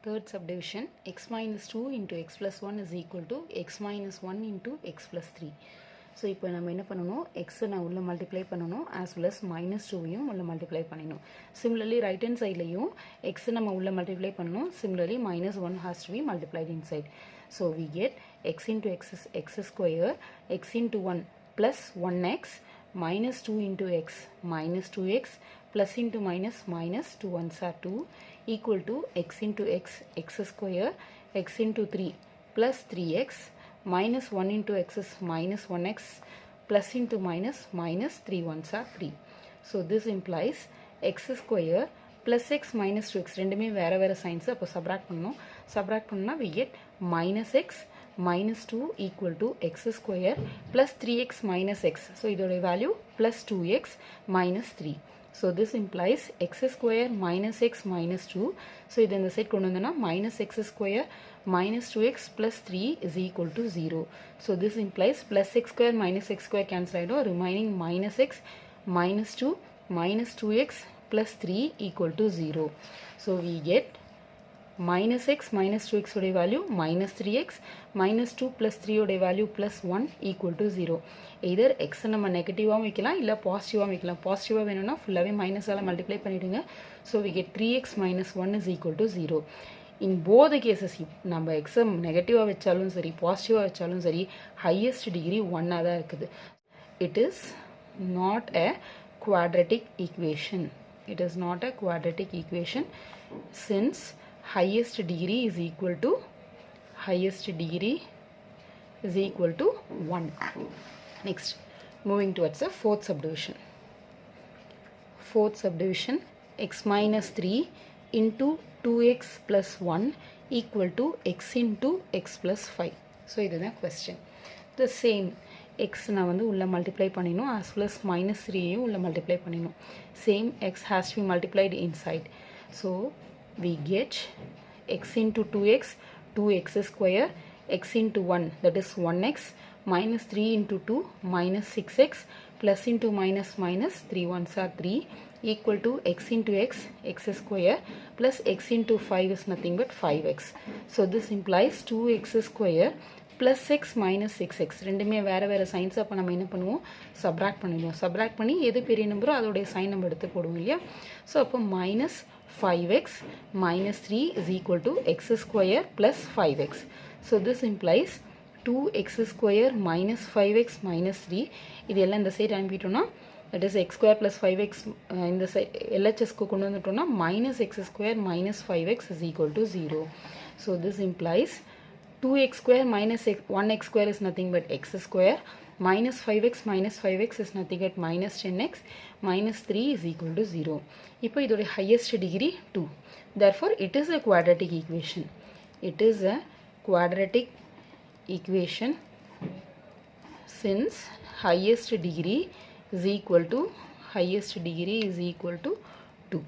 Third subdivision, x minus 2 into x plus 1 is equal to x minus 1 into x plus 3. So, இப்போ நம்ம என்ன பண்ணணும், x நான் உள்ள multiply பண்ணணும் as well as minus 2யும் உள்ள multiply பண்ணணும். Similarly, right hand sideலையும் x நம்ம உள்ள multiply பண்ணணும். Similarly, minus 1 has to be multiplied inside. So, we get x into x is x square, x into 1 plus 1x minus 2 into x minus 2x plus into minus minus 2 ones are 2 equal to x into x x square x into 3 plus 3x minus 1 into x is minus 1x plus into minus minus 3 ones are 3. So this implies x square plus x minus 2x ரெண்டுமே வேற வேற signs அப்போ subtract பண்ணா we get minus x minus 2 equal to x square plus 3x minus x. So இதோட value plus 2x minus 3. So this implies x square minus x minus 2. So இது இந்த side கொண்டு வந்தனா minus x square minus 2x plus 3 is equal to 0. So this implies plus x square minus x square cancel ஆயிடும், remaining minus x minus 2 minus 2x plus 3 equal to 0. So we get minus x minus 2x உடைய value minus 3x minus 2 plus 3 உடைய value plus 1 equal to 0. either x நம்ம நெகட்டிவாவும் வைக்கலாம் இல்ல பாசிட்டிவாவும் வைக்கலாம். பாசிட்டிவா வேணும்னா ஃபுல்லாவே மைனஸால மல்டிப்ளை பண்ணிடுங்க. So we get 3x minus 1 is equal to 0. In both the cases நம்ம x நெகட்டிவா வச்சாலும் சரி பாசிட்டிவா வச்சாலும் சரி highest degree 1 ஆ தான் இருக்குது. It is not a quadratic equation. It is not a quadratic equation since highest degree is equal to 1. Next, moving towards the fourth subdivision. Fourth subdivision, x minus 3 into 2x plus 1 equal to x into x plus 5. So இது தான் question. The same x நான் வந்து உள்ள multiply பண்ணினோம் as well as minus 3யும் உள்ள multiply பண்ணினோம். Same x has to be multiplied inside. So we get x into 2x 2x square x into 1 that is 1x minus 3 into 2 minus 6x plus into minus minus 3 ones are 3 equal to x into x x square plus x into 5 is nothing but 5x. So this implies 2x square plus x minus 6x ரெண்டுமே வேற வேற science. அப்போ நம்ம என்ன பண்ணுவோம், subtract பண்ணிடுவோம். Subtract பண்ணி எது பெரிய நம்பரோ அதோடைய சைன் நம்ம எடுத்து போடுவோம் இல்லையா. ஸோ அப்போ minus 5x minus 3 is equal to x square plus 5x. So this implies 2x square minus 5x minus 3 இது எல்லாம் இந்த side அனுப்பிட்டோம்னா that is x square plus 5x இந்த சைடு LHSக்கு கொண்டு வந்துட்டோம்னா minus x square minus 5x is equal to 0. So this implies 2x square minus 1x square is nothing but x square minus 5x minus 5x is nothing but minus 10x minus 3 is equal to 0. இப்போ இதோட highest degree 2. Therefore it is a quadratic equation. It is a quadratic equation since highest degree is equal to 2.